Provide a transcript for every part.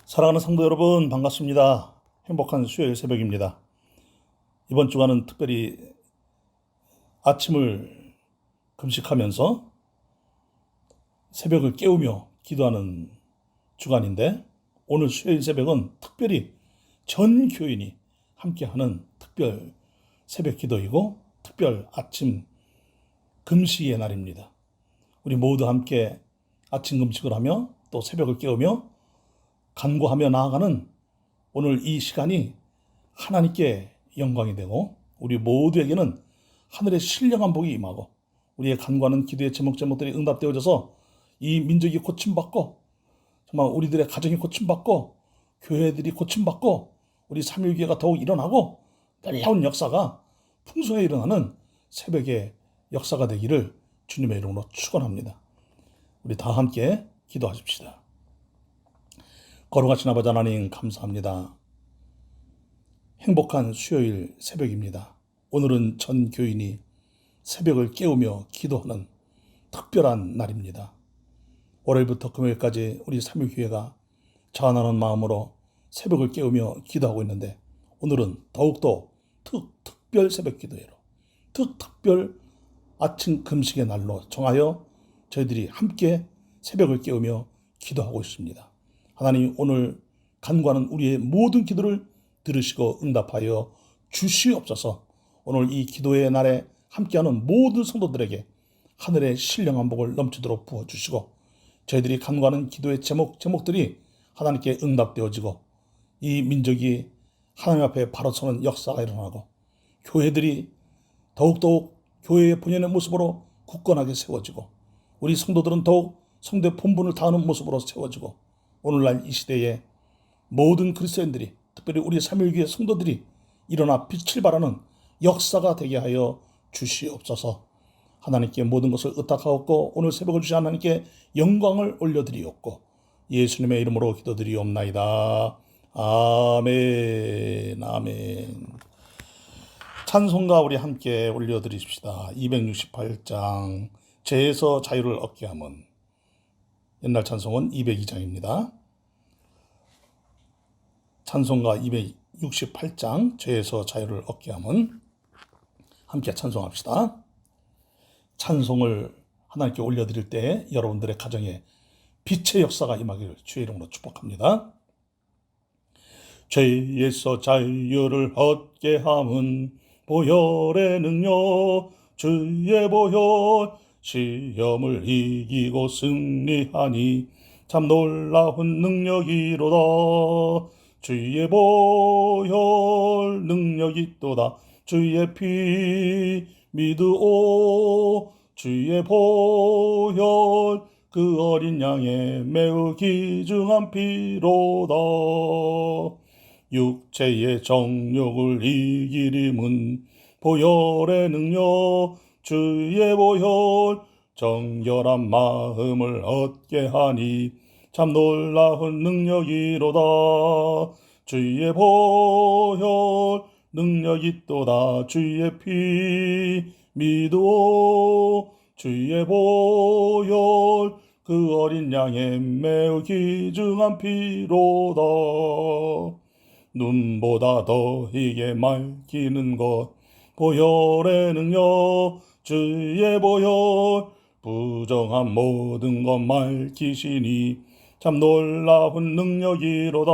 사랑하는 성도 여러분, 반갑습니다. 행복한 수요일 새벽입니다. 이번 주간은 특별히 아침을 금식하면서 새벽을 깨우며 기도하는 주간인데, 오늘 수요일 새벽은 특별히 전 교인이 함께하는 특별 새벽 기도이고 특별 아침 금식의 날입니다. 우리 모두 함께 아침 금식을 하며 또 새벽을 깨우며 간구하며 나아가는 오늘 이 시간이 하나님께 영광이 되고 우리 모두에게는 하늘의 신령한 복이 임하고 우리의 간구하는 기도의 제목들이 응답되어져서 이 민족이 고침받고 정말 우리들의 가정이 고침받고 교회들이 고침받고 우리 삼일교회가 더욱 일어나고 놀라운 역사가 풍성하게 일어나는 새벽의 역사가 되기를 주님의 이름으로 축원합니다. 우리 다 함께 기도하십시다. 거룩하신 아버지 하나님, 감사합니다. 행복한 수요일 새벽입니다. 오늘은 전 교인이 새벽을 깨우며 기도하는 특별한 날입니다. 월요일부터 금요일까지 우리 삼일교회가 자원하는 마음으로 새벽을 깨우며 기도하고 있는데, 오늘은 더욱더 특별 새벽 기도회로 특별 아침 금식의 날로 정하여 저희들이 함께 새벽을 깨우며 기도하고 있습니다. 하나님, 오늘 간구하는 우리의 모든 기도를 들으시고 응답하여 주시옵소서. 오늘 이 기도의 날에 함께하는 모든 성도들에게 하늘의 신령한 복을 넘치도록 부어주시고, 저희들이 간구하는 기도의 제목들이 하나님께 응답되어지고 이 민족이 하나님 앞에 바로 서는 역사가 일어나고 교회들이 더욱더욱 교회의 본연의 모습으로 굳건하게 세워지고 우리 성도들은 더욱 성도의 본분을 다하는 모습으로 세워지고, 오늘날 이 시대에 모든 그리스도인들이, 특별히 우리 삼일교회 성도들이 일어나 빛을 발하는 역사가 되게 하여 주시옵소서. 하나님께 모든 것을 의탁하옵고 오늘 새벽을 주신 하나님께 영광을 올려드리옵고 예수님의 이름으로 기도드리옵나이다. 아멘. 아멘. 찬송가 우리 함께 올려드리십시다. 268장 죄에서 자유를 얻게 함은. 옛날 찬송은 202장입니다. 찬송가 268장 죄에서 자유를 얻게 함은 함께 찬송합시다. 찬송을 하나님께 올려드릴 때 여러분들의 가정에 빛의 역사가 임하기를 주의 이름으로 축복합니다. 죄에서 자유를 얻게 함은 보혈의 능력, 주의 보혈, 시험을 이기고 승리하니 참 놀라운 능력이로다. 주의 보혈 능력이 또다. 주의 피 믿으오. 주의 보혈 그 어린 양의 매우 귀중한 피로다. 육체의 정욕을 이기림은 보혈의 능력, 주의 보혈 정결한 마음을 얻게 하니 참 놀라운 능력이로다. 주의 보혈 능력이 또다. 주의 피 믿으오. 주의 보혈 그 어린 양의 매우 귀중한 피로다. 눈보다 더 희게 맑히는 것 보혈의 능력, 주의 보혈 부정한 모든 것 맑히시니 참 놀라운 능력이로다.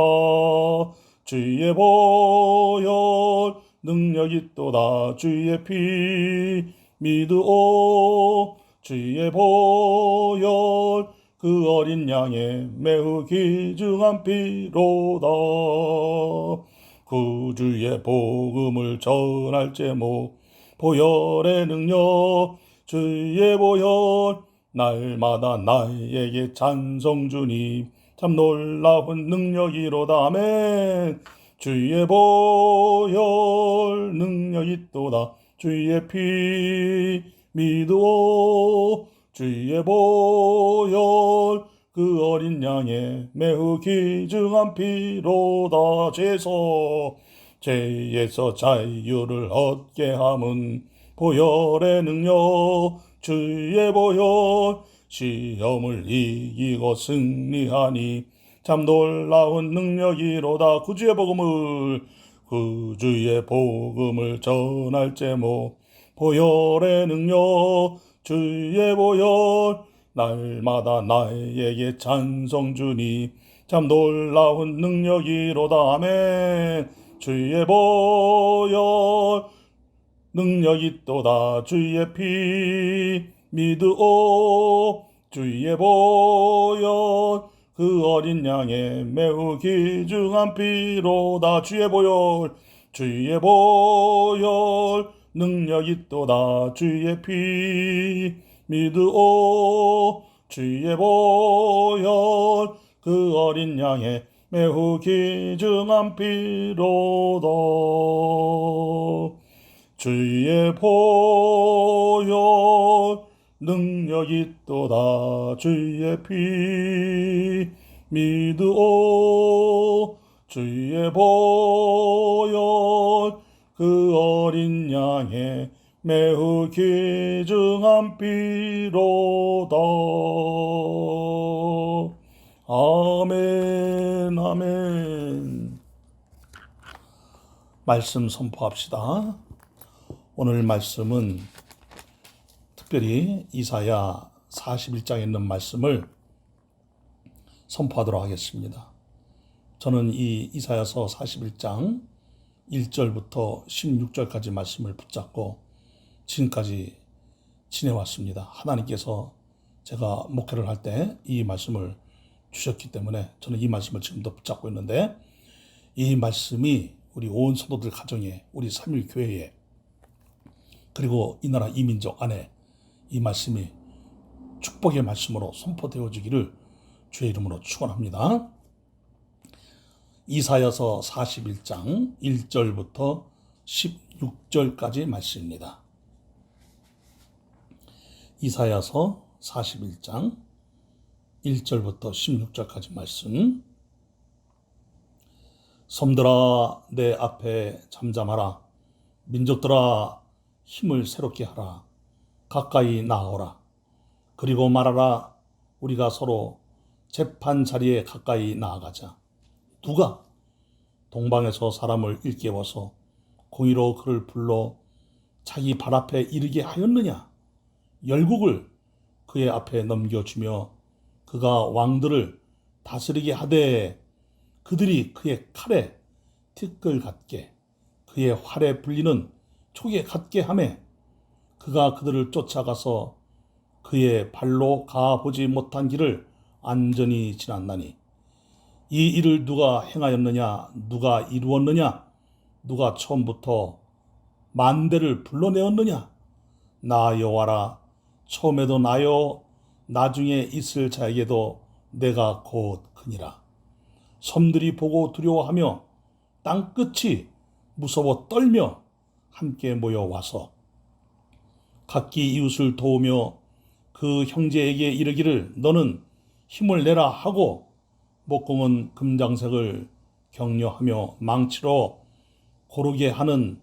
주의 보혈 능력이 또다. 주의 피 믿으오. 주의 보혈 그 어린 양의 매우 귀중한 피로다. 구주의 복음을 전할 제목 보혈의 능력, 주의 보혈 날마다 나에게 찬송 주니 참 놀라운 능력이로다. 아멘. 주의 보혈 능력이 또다. 주의 피 믿으오. 주의 보혈 그 어린 양의 매우 귀중한 피로다. 죄에서 자유를 얻게 함은 보혈의 능력, 주의 보혈 시험을 이기고 승리하니 참 놀라운 능력이로다. 구주의 복음을 전할 제목 보혈의 능력 주의 보혈 날마다 나에게 찬송 주니 참 놀라운 능력이로다. 아멘. 주의 보혈 능력이 또다. 주의 피 믿으오. 주의 보혈 그 어린 양의 매우 귀중한 피로다. 주의 보혈 능력이 또다. 주의 피 믿으오. 주의 보혈 그 어린 양의 매우 귀중한 피로다. 주의 보혈 능력이 또다. 주의 피 믿으오. 주의 보혈 그 어린 양의 매우 귀중한 피로다. 아멘. 아멘. 말씀 선포합시다. 오늘 말씀은 특별히 이사야 41장에 있는 말씀을 선포하도록 하겠습니다. 저는 이 이사야서 41장 1절부터 16절까지 말씀을 붙잡고 지금까지 지내왔습니다. 하나님께서 제가 목회를 할 때 이 말씀을 주셨기 때문에 저는 이 말씀을 지금도 붙잡고 있는데, 이 말씀이 우리 온 성도들 가정에, 우리 삼일교회에, 그리고 이 나라 이민족 안에 이 말씀이 축복의 말씀으로 선포되어지기를 주의 이름으로 축원합니다. 이사야서 41장 1절부터 16절까지 말씀입니다. 이사야서 41장 1절부터 16절까지 말씀. 섬들아 내 앞에 잠잠하라. 민족들아 힘을 새롭게 하라. 가까이 나아오라. 그리고 말하라. 우리가 서로 재판 자리에 가까이 나아가자. 누가 동방에서 사람을 일깨워서 공의로 그를 불러 자기 발 앞에 이르게 하였느냐? 열국을 그의 앞에 넘겨주며 그가 왕들을 다스리게 하되 그들이 그의 칼에 티끌 같게 그의 활에 불리는 촉에 같게 하매 그가 그들을 쫓아가서 그의 발로 가보지 못한 길을 안전히 지났나니 이 일을 누가 행하였느냐? 누가 이루었느냐? 누가 처음부터 만대를 불러내었느냐? 나 여호와라. 처음에도 나요, 나중에 있을 자에게도 내가 곧 그니라. 섬들이 보고 두려워하며 땅끝이 무서워 떨며 함께 모여와서 각기 이웃을 도우며 그 형제에게 이르기를 너는 힘을 내라 하고 목공은 금장색을 격려하며 망치로 고르게 하는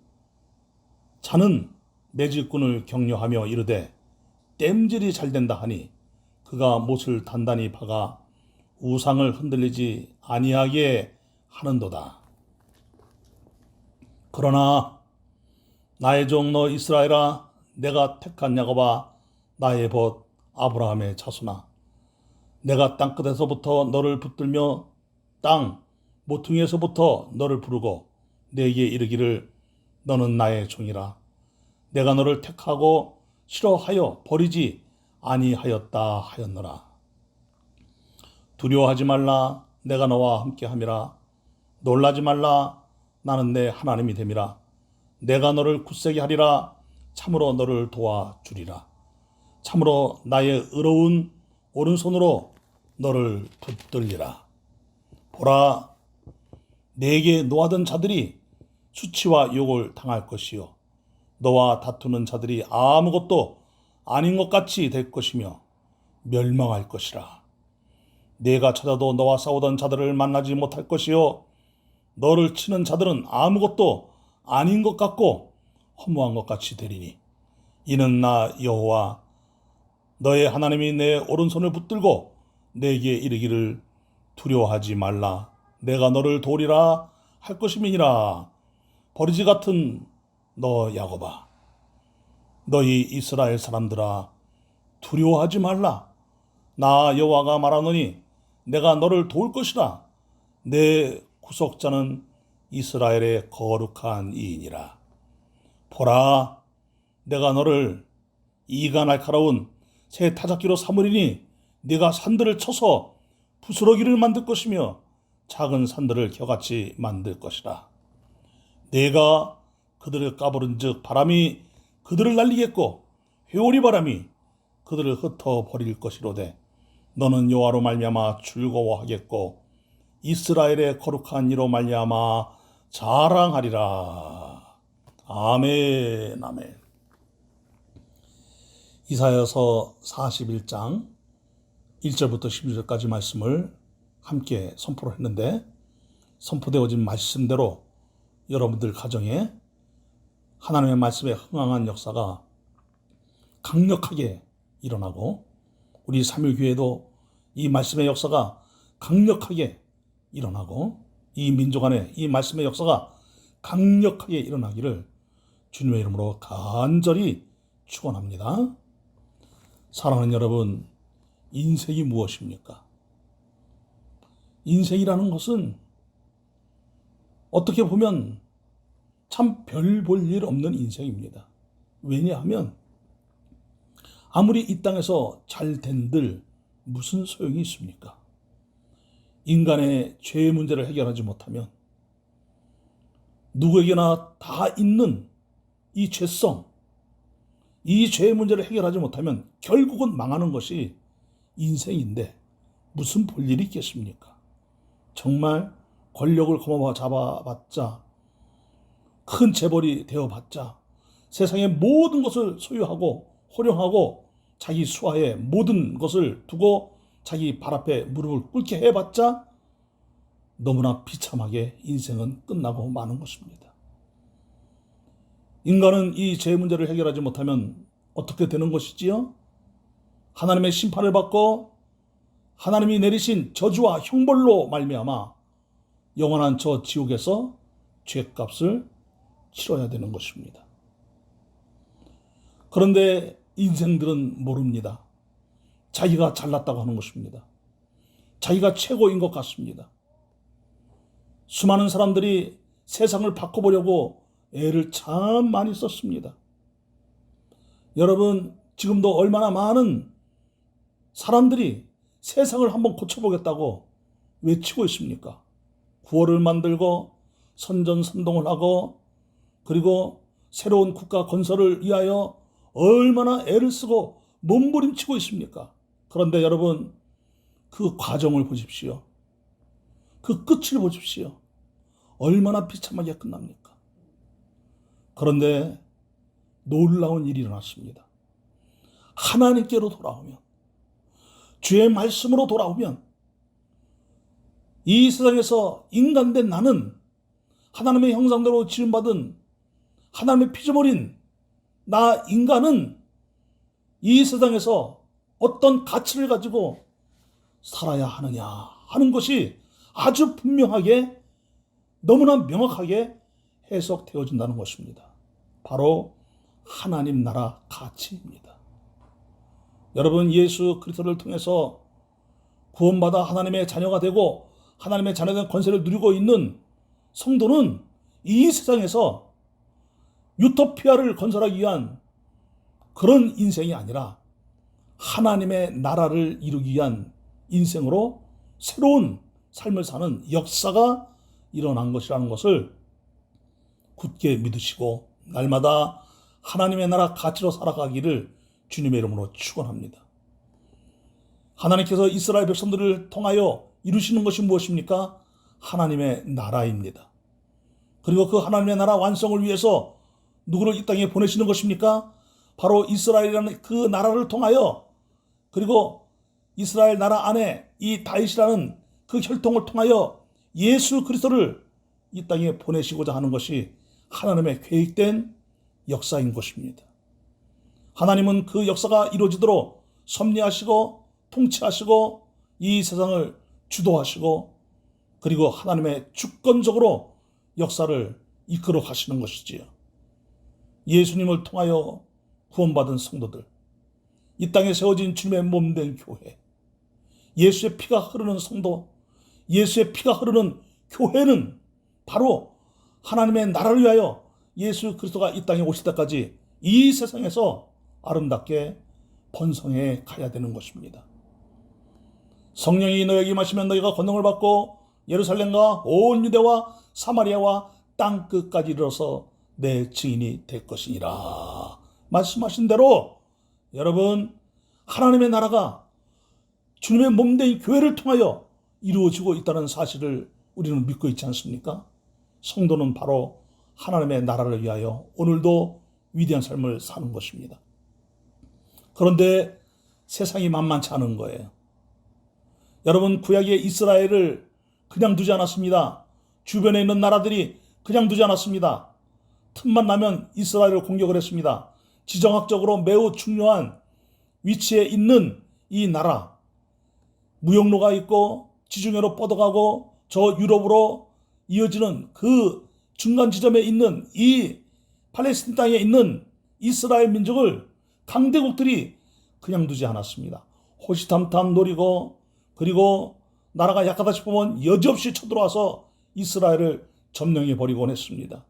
자는 매질꾼을 격려하며 이르되 땜질이 잘 된다 하니 그가 못을 단단히 박아 우상을 흔들리지 아니하게 하는도다. 그러나 나의 종 너 이스라엘아, 내가 택한 야곱아, 나의 벗 아브라함의 자손아, 내가 땅끝에서부터 너를 붙들며 땅 모퉁이에서부터 너를 부르고 내게 이르기를 너는 나의 종이라. 내가 너를 택하고 싫어하여 버리지 아니하였다 하였노라. 두려워하지 말라. 내가 너와 함께함이라. 놀라지 말라. 나는 내 하나님이 됨이라. 내가 너를 굳세게 하리라. 참으로 너를 도와주리라. 참으로 나의 의로운 오른손으로 너를 붙들리라. 보라, 내게 노하던 자들이 수치와 욕을 당할 것이요 너와 다투는 자들이 아무것도 아닌 것 같이 될 것이며 멸망할 것이라. 내가 찾아도 너와 싸우던 자들을 만나지 못할 것이요 너를 치는 자들은 아무것도 아닌 것 같고 허무한 것 같이 되리니 이는 나 여호와 너의 하나님이 내 오른손을 붙들고 내게 이르기를 두려워하지 말라. 내가 너를 도우리라 할 것임이니라. 버리지 같은 너 야곱아, 너희 이스라엘 사람들아, 두려워하지 말라. 나 여호와가 말하노니 내가 너를 도울 것이라. 내 구속자는 이스라엘의 거룩한 이이니라. 보라, 내가 너를 이가 날카로운 새 타작기로 삼으리니 네가 산들을 쳐서 부스러기를 만들 것이며 작은 산들을 겨같이 만들 것이라. 내가 그들을 까부른즉 바람이 그들을 날리겠고 회오리 바람이 그들을 흩어버릴 것이로되 너는 여호와로 말미암아 즐거워하겠고 이스라엘의 거룩한 이로 말미암아 자랑하리라. 아멘, 아멘. 이사야서 41장 1절부터 12절까지 말씀을 함께 선포를 했는데, 선포되어진 말씀대로 여러분들 가정에 하나님의 말씀에 흥황한 역사가 강력하게 일어나고, 우리 삼일교회도 이 말씀의 역사가 강력하게 일어나고, 이 민족 안에 이 말씀의 역사가 강력하게 일어나기를 주님의 이름으로 간절히 축원합니다. 사랑하는 여러분, 인생이 무엇입니까? 인생이라는 것은 어떻게 보면 참 별 볼 일 없는 인생입니다. 왜냐하면 아무리 이 땅에서 잘 된들 무슨 소용이 있습니까? 인간의 죄의 문제를 해결하지 못하면, 누구에게나 다 있는 이 죄성, 이 죄의 문제를 해결하지 못하면 결국은 망하는 것이 인생인데 무슨 볼 일이 있겠습니까? 정말 권력을 잡아봤자, 큰 재벌이 되어봤자, 세상의 모든 것을 소유하고 호령하고 자기 수하에 모든 것을 두고 자기 발 앞에 무릎을 꿇게 해봤자 너무나 비참하게 인생은 끝나고 마는 것입니다. 인간은 이 죄 문제를 해결하지 못하면 어떻게 되는 것이지요? 하나님의 심판을 받고 하나님이 내리신 저주와 형벌로 말미암아 영원한 저 지옥에서 죄값을 치러야 되는 것입니다. 그런데 인생들은 모릅니다. 자기가 잘났다고 하는 것입니다. 자기가 최고인 것 같습니다. 수많은 사람들이 세상을 바꿔보려고 애를 참 많이 썼습니다. 여러분, 지금도 얼마나 많은 사람들이 세상을 한번 고쳐보겠다고 외치고 있습니까? 구호를 만들고 선전선동을 하고, 그리고 새로운 국가 건설을 위하여 얼마나 애를 쓰고 몸부림치고 있습니까? 그런데 여러분, 그 과정을 보십시오. 그 끝을 보십시오. 얼마나 비참하게 끝납니까? 그런데 놀라운 일이 일어났습니다. 하나님께로 돌아오면, 주의 말씀으로 돌아오면, 이 세상에서 인간된 나는, 하나님의 형상대로 지음받은 하나님의 피조물인 나 인간은 이 세상에서 어떤 가치를 가지고 살아야 하느냐 하는 것이 아주 분명하게, 너무나 명확하게 해석되어진다는 것입니다. 바로 하나님 나라 가치입니다. 여러분, 예수 그리스도를 통해서 구원받아 하나님의 자녀가 되고 하나님의 자녀된 권세를 누리고 있는 성도는 이 세상에서 유토피아를 건설하기 위한 그런 인생이 아니라 하나님의 나라를 이루기 위한 인생으로 새로운 삶을 사는 역사가 일어난 것이라는 것을 굳게 믿으시고 날마다 하나님의 나라 가치로 살아가기를 주님의 이름으로 축원합니다. 하나님께서 이스라엘 백성들을 통하여 이루시는 것이 무엇입니까? 하나님의 나라입니다. 그리고 그 하나님의 나라 완성을 위해서 누구를 이 땅에 보내시는 것입니까? 바로 이스라엘이라는 그 나라를 통하여, 그리고 이스라엘 나라 안에 이 다윗이라는 그 혈통을 통하여 예수 그리스도를 이 땅에 보내시고자 하는 것이 하나님의 계획된 역사인 것입니다. 하나님은 그 역사가 이루어지도록 섭리하시고 통치하시고 이 세상을 주도하시고 그리고 하나님의 주권적으로 역사를 이끌어 가시는 것이지요. 예수님을 통하여 구원받은 성도들, 이 땅에 세워진 주님의 몸된 교회, 예수의 피가 흐르는 성도, 예수의 피가 흐르는 교회는 바로 하나님의 나라를 위하여 예수 그리스도가 이 땅에 오실 때까지 이 세상에서 아름답게 번성해 가야 되는 것입니다. 성령이 너에게 임하시면 너희가 권능을 받고 예루살렘과 온 유대와 사마리아와 땅 끝까지 이르러서 내 증인이 될 것이니라. 말씀하신 대로 여러분, 하나님의 나라가 주님의 몸된 교회를 통하여 이루어지고 있다는 사실을 우리는 믿고 있지 않습니까? 성도는 바로 하나님의 나라를 위하여 오늘도 위대한 삶을 사는 것입니다. 그런데 세상이 만만치 않은 거예요. 여러분, 구약의 이스라엘을 그냥 두지 않았습니다. 주변에 있는 나라들이 그냥 두지 않았습니다. 틈만 나면 이스라엘을 공격을 했습니다. 지정학적으로 매우 중요한 위치에 있는 이 나라, 무역로가 있고 지중해로 뻗어가고 저 유럽으로 이어지는 그 중간 지점에 있는 이 팔레스틴 땅에 있는 이스라엘 민족을 강대국들이 그냥 두지 않았습니다. 호시탐탐 노리고 그리고 나라가 약하다 싶으면 여지없이 쳐들어와서 이스라엘을 점령해 버리곤 했습니다.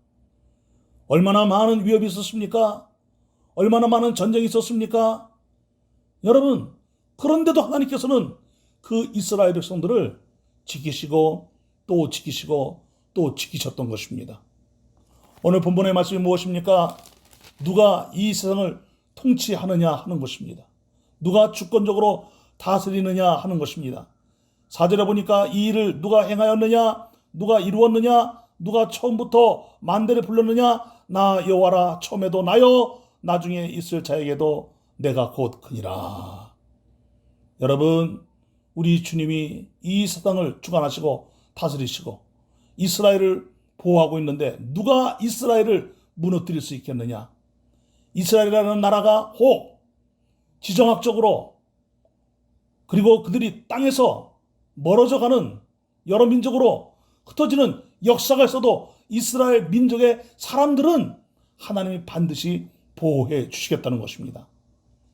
얼마나 많은 위협이 있었습니까? 얼마나 많은 전쟁이 있었습니까? 여러분, 그런데도 하나님께서는 그 이스라엘 백성들을 지키시고 또 지키시고 또 지키셨던 것입니다. 오늘 본문의 말씀이 무엇입니까? 누가 이 세상을 통치하느냐 하는 것입니다. 누가 주권적으로 다스리느냐 하는 것입니다. 4절에 보니까 이 일을 누가 행하였느냐, 누가 이루었느냐, 누가 처음부터 만대를 불렀느냐, 나 여호와라, 처음에도 나여 나중에 있을 자에게도 내가 곧 크니라. 여러분, 우리 주님이 이 세상을 주관하시고 다스리시고 이스라엘을 보호하고 있는데 누가 이스라엘을 무너뜨릴 수 있겠느냐? 이스라엘이라는 나라가 혹 지정학적으로 그리고 그들이 땅에서 멀어져가는 여러 민족으로 흩어지는 역사가 있어도 이스라엘 민족의 사람들은 하나님이 반드시 보호해 주시겠다는 것입니다.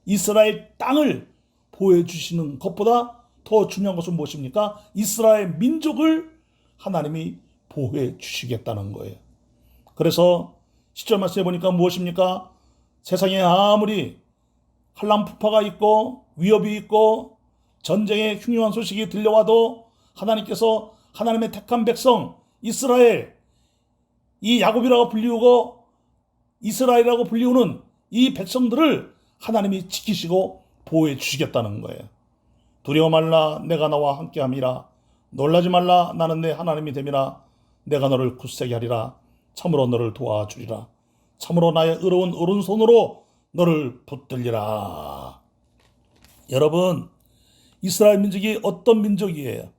이스라엘 땅을 보호해 주시는 것보다 더 중요한 것은 무엇입니까? 이스라엘 민족을 하나님이 보호해 주시겠다는 거예요. 그래서 10절 말씀해 보니까 무엇입니까? 세상에 아무리 한란폭파가 있고 위협이 있고 전쟁의 흉흉한 소식이 들려와도 하나님께서 하나님의 택한 백성 이스라엘, 이 야곱이라고 불리우고 이스라엘이라고 불리우는 이 백성들을 하나님이 지키시고 보호해 주시겠다는 거예요. 두려워 말라, 내가 나와 함께함이라. 놀라지 말라, 나는 내 하나님이 됨이라. 내가 너를 굳세게 하리라. 참으로 너를 도와주리라. 참으로 나의 의로운 오른손으로 너를 붙들리라. 여러분, 이스라엘 민족이 어떤 민족이에요?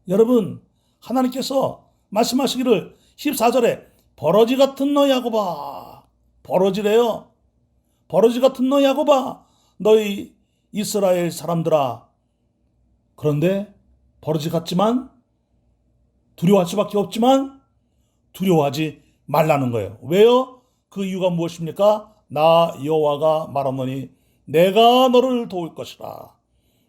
여러분, 하나님께서 말씀하시기를 14절에 버러지 같은 너 야곱아, 버러지래요. 버러지 같은 너 야곱아, 너희 이스라엘 사람들아. 그런데 버러지 같지만 두려워할 수밖에 없지만 두려워하지 말라는 거예요. 왜요? 그 이유가 무엇입니까? 나 여호와가 말하노니 내가 너를 도울 것이라.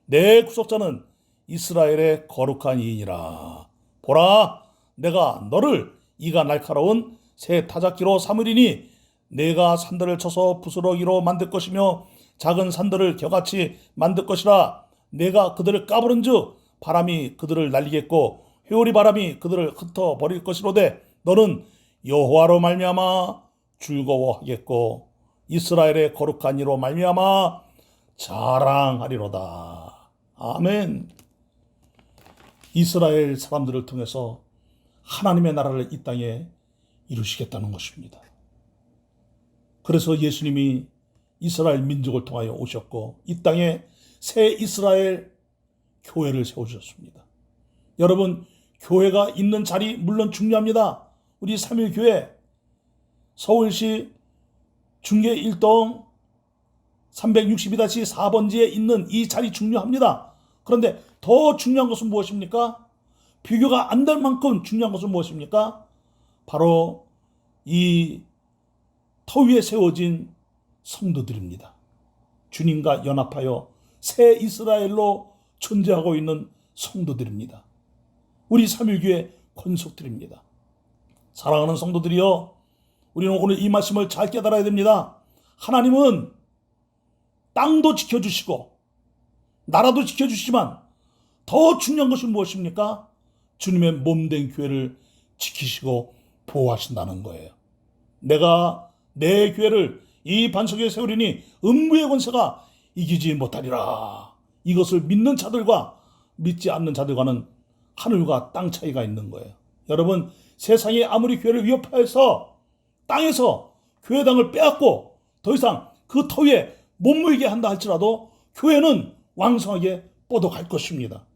내 구속자는 이스라엘의 거룩한 이인이라. 보라, 내가 너를 이가 날카로운 새 타작기로 삼으리니 내가 산들을 쳐서 부스러기로 만들 것이며 작은 산들을 겨같이 만들 것이라. 내가 그들을 까부른즉 바람이 그들을 날리겠고 회오리 바람이 그들을 흩어버릴 것이로되 너는 여호와로 말미암아 즐거워하겠고 이스라엘의 거룩한 이로 말미암아 자랑하리로다. 아멘. 이스라엘 사람들을 통해서 하나님의 나라를 이 땅에 이루시겠다는 것입니다. 그래서 예수님이 이스라엘 민족을 통하여 오셨고 이 땅에 새 이스라엘 교회를 세우셨습니다. 여러분, 교회가 있는 자리 물론 중요합니다. 우리 3.1교회 서울시 중계 1동 362-4번지에 있는 이 자리 중요합니다. 그런데 더 중요한 것은 무엇입니까? 비교가 안 될 만큼 중요한 것은 무엇입니까? 바로 이 터 위에 세워진 성도들입니다. 주님과 연합하여 새 이스라엘로 존재하고 있는 성도들입니다. 우리 삼일교회 권속들입니다. 사랑하는 성도들이여, 우리는 오늘 이 말씀을 잘 깨달아야 됩니다. 하나님은 땅도 지켜주시고 나라도 지켜주시지만 더 중요한 것은 무엇입니까? 주님의 몸된 교회를 지키시고 보호하신다는 거예요. 내가 내 교회를 이 반석에 세우리니 음부의 권세가 이기지 못하리라. 이것을 믿는 자들과 믿지 않는 자들과는 하늘과 땅 차이가 있는 거예요. 여러분, 세상이 아무리 교회를 위협하여서 땅에서 교회당을 빼앗고 더 이상 그 터 위에 못 모이게 한다 할지라도 교회는 왕성하게 뻗어갈 것입니다.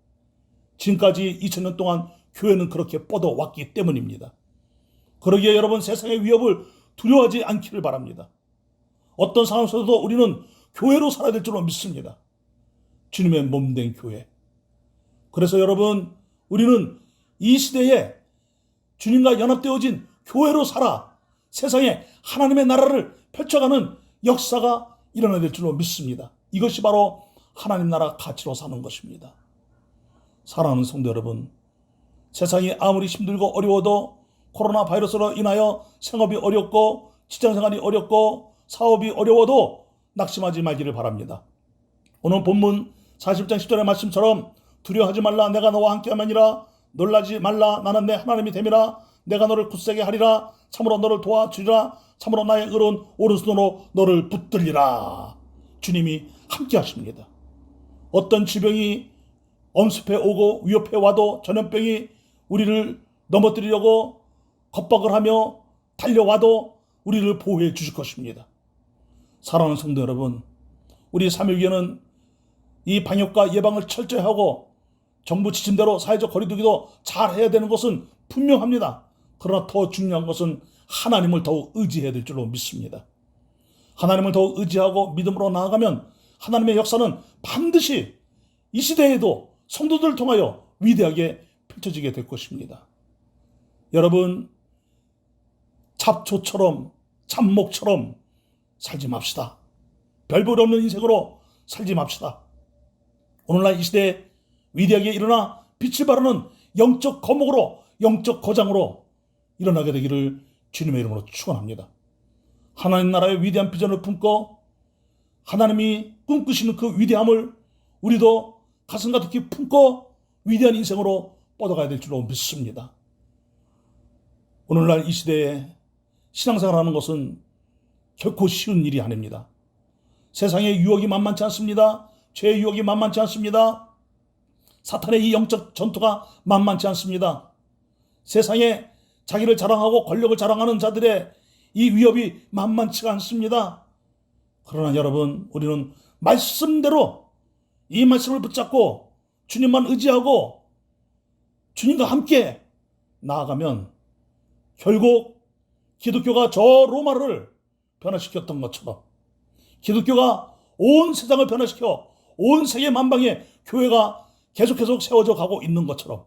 지금까지 2000년 동안 교회는 그렇게 뻗어왔기 때문입니다. 그러기에 여러분, 세상의 위협을 두려워하지 않기를 바랍니다. 어떤 상황 속에서도 우리는 교회로 살아야 될 줄로 믿습니다. 주님의 몸된 교회. 그래서 여러분, 우리는 이 시대에 주님과 연합되어진 교회로 살아 세상에 하나님의 나라를 펼쳐가는 역사가 일어나야 될 줄로 믿습니다. 이것이 바로 하나님 나라 가치로 사는 것입니다. 사랑하는 성도 여러분, 세상이 아무리 힘들고 어려워도 코로나 바이러스로 인하여 생업이 어렵고 직장생활이 어렵고 사업이 어려워도 낙심하지 말기를 바랍니다. 오늘 본문 40장 10절의 말씀처럼 두려워하지 말라, 내가 너와 함께함이니라. 놀라지 말라, 나는 내 하나님이 됨이라. 내가 너를 굳세게 하리라. 참으로 너를 도와주리라. 참으로 나의 의로운 오른손으로 너를 붙들리라. 주님이 함께 하십니다. 어떤 질병이 엄습해 오고 위협해 와도, 전염병이 우리를 넘어뜨리려고 겁박을 하며 달려와도 우리를 보호해 주실 것입니다. 사랑하는 성도 여러분, 우리 삼일교회는 이 방역과 예방을 철저히 하고 정부 지침대로 사회적 거리두기도 잘 해야 되는 것은 분명합니다. 그러나 더 중요한 것은 하나님을 더욱 의지해야 될 줄로 믿습니다. 하나님을 더욱 의지하고 믿음으로 나아가면 하나님의 역사는 반드시 이 시대에도 성도들을 통하여 위대하게 펼쳐지게 될 것입니다. 여러분, 잡초처럼 잡목처럼 살지 맙시다. 별볼 없는 인생으로 살지 맙시다. 오늘날 이 시대에 위대하게 일어나 빛을 발하는 영적 거목으로, 영적 거장으로 일어나게 되기를 주님의 이름으로 축원합니다. 하나님 나라의 위대한 비전을 품고 하나님이 꿈꾸시는 그 위대함을 우리도 가슴 가득히 품고 위대한 인생으로 뻗어가야 될 줄로 믿습니다. 오늘날 이 시대에 신앙생활하는 것은 결코 쉬운 일이 아닙니다. 세상의 유혹이 만만치 않습니다. 죄의 유혹이 만만치 않습니다. 사탄의 이 영적 전투가 만만치 않습니다. 세상에 자기를 자랑하고 권력을 자랑하는 자들의 이 위협이 만만치가 않습니다. 그러나 여러분, 우리는 말씀대로 이 말씀을 붙잡고 주님만 의지하고 주님과 함께 나아가면 결국 기독교가 저 로마를 변화시켰던 것처럼, 기독교가 온 세상을 변화시켜 온 세계 만방에 교회가 계속 세워져 가고 있는 것처럼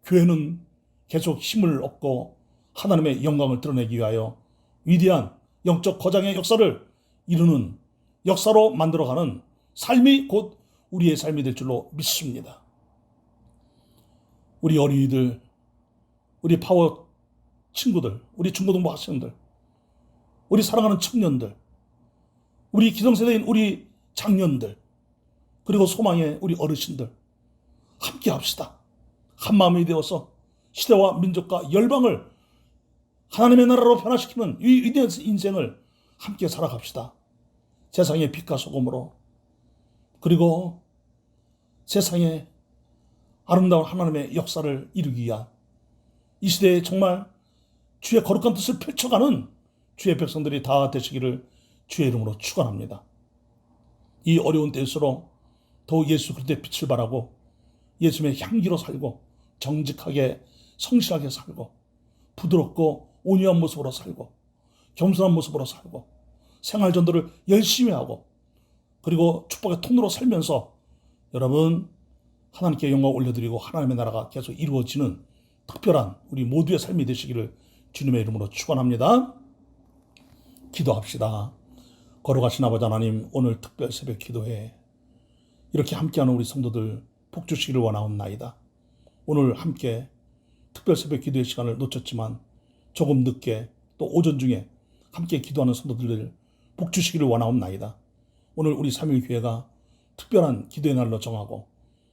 교회는 계속 힘을 얻고 하나님의 영광을 드러내기 위하여 위대한 영적 거장의 역사를 이루는 역사로 만들어가는 삶이 곧 우리의 삶이 될 줄로 믿습니다. 우리 어린이들, 우리 파워 친구들, 우리 중고등부 학생들, 우리 사랑하는 청년들, 우리 기성세대인 우리 장년들, 그리고 소망의 우리 어르신들 함께 합시다. 한마음이 되어서 시대와 민족과 열방을 하나님의 나라로 변화시키는 이 위대한 인생을 함께 살아갑시다. 세상의 빛과 소금으로, 그리고 세상에 아름다운 하나님의 역사를 이루기 위한 이 시대에 정말 주의 거룩한 뜻을 펼쳐가는 주의 백성들이 다 되시기를 주의 이름으로 축원합니다. 이 어려운 때일수록 더욱 예수 그리스도의 빛을 발하고 예수님의 향기로 살고 정직하게 성실하게 살고 부드럽고 온유한 모습으로 살고 겸손한 모습으로 살고 생활 전도를 열심히 하고 그리고 축복의 통로로 살면서 여러분 하나님께 영광 올려드리고 하나님의 나라가 계속 이루어지는 특별한 우리 모두의 삶이 되시기를 주님의 이름으로 축원합니다. 기도합시다. 거룩하신 아버지 하나님, 오늘 특별 새벽 기도회 이렇게 함께하는 우리 성도들 복 주시기를 원하옵나이다. 오늘 함께 특별 새벽 기도의 시간을 놓쳤지만 조금 늦게 또 오전 중에 함께 기도하는 성도들 복 주시기를 원하옵나이다. 오늘 우리 3.1교회가 특별한 기도의 날로 정하고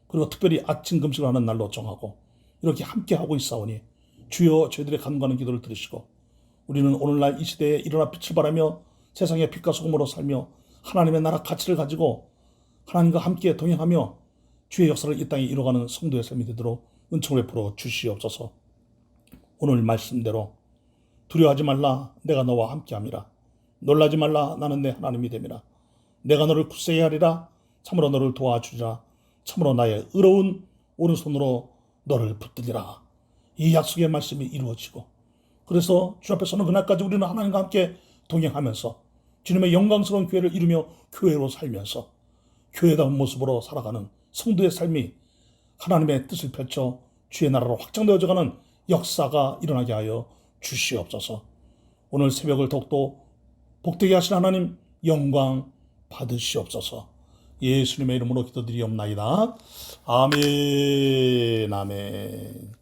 그리고 특별히 아침 금식을 하는 날로 정하고 이렇게 함께하고 있사오니 주여 저희들의 간구하는 기도를 들으시고 우리는 오늘날 이 시대에 일어나 빛을 발하며 세상의 빛과 소금으로 살며 하나님의 나라 가치를 가지고 하나님과 함께 동행하며 주의 역사를 이 땅에 이뤄가는 성도의 삶이 되도록 은총을 베풀어 주시옵소서. 오늘 말씀대로 두려워하지 말라 내가 너와 함께함이라. 놀라지 말라 나는 내 하나님이 됨이라. 내가 너를 굳세게 하리라. 참으로 너를 도와주리라. 참으로 나의 의로운 오른손으로 너를 붙들리라. 이 약속의 말씀이 이루어지고 그래서 주 앞에 서는 그날까지 우리는 하나님과 함께 동행하면서 주님의 영광스러운 교회를 이루며 교회로 살면서 교회다운 모습으로 살아가는 성도의 삶이 하나님의 뜻을 펼쳐 주의 나라로 확장되어져가는 역사가 일어나게 하여 주시옵소서. 오늘 새벽을 더욱더 복되게 하신 하나님 영광 받으시옵소서. 예수님의 이름으로 기도드리옵나이다. 아멘. 아멘.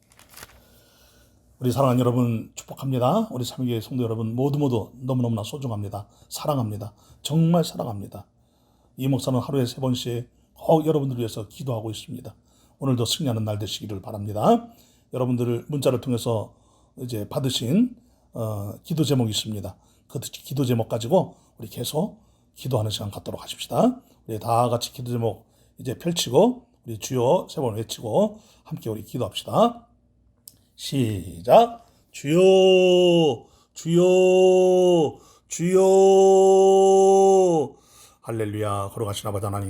우리 사랑하는 여러분 축복합니다. 우리 3.1교회 성도 여러분 모두 너무너무나 소중합니다. 사랑합니다. 정말 사랑합니다. 이 목사는 하루에 3번씩 꼭 여러분들을 위해서 기도하고 있습니다. 오늘도 승리하는 날 되시기를 바랍니다. 여러분들 문자를 통해서 이제 받으신 기도 제목이 있습니다. 그 기도 제목 가지고 우리 계속 기도하는 시간 갖도록 하십시다. 우리 다 같이 기도 제목 이제 펼치고 우리 주여 3번 외치고 함께 우리 기도합시다. 시작. 주여 주여 주여. 할렐루야. 걸어가신 아버지 하나님